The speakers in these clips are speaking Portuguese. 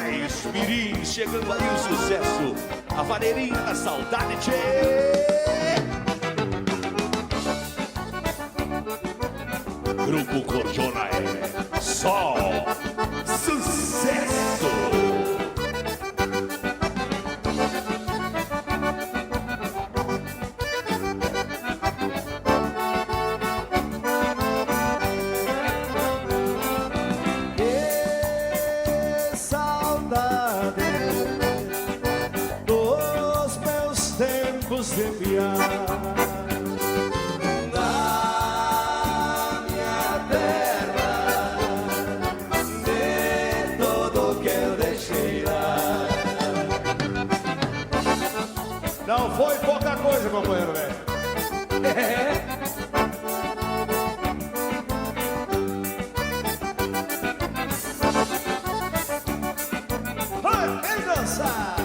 mais mirim, chegando aí o sucesso. A Valeirinha da Saudade, tchê. Grupo Cordiona é só sucesso. Que saudade dos meus tempos de piar. Não foi pouca coisa, companheiro, velho. Vem dançar!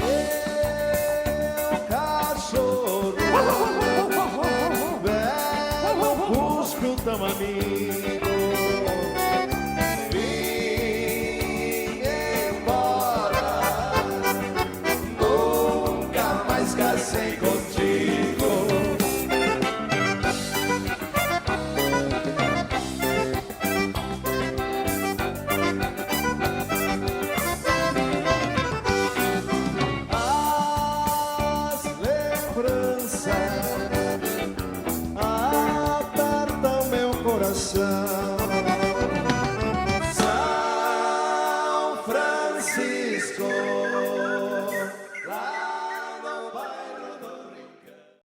Eu, cachorro, belo, busco tamaminho. Casei contigo. As lembranças apertam meu coração.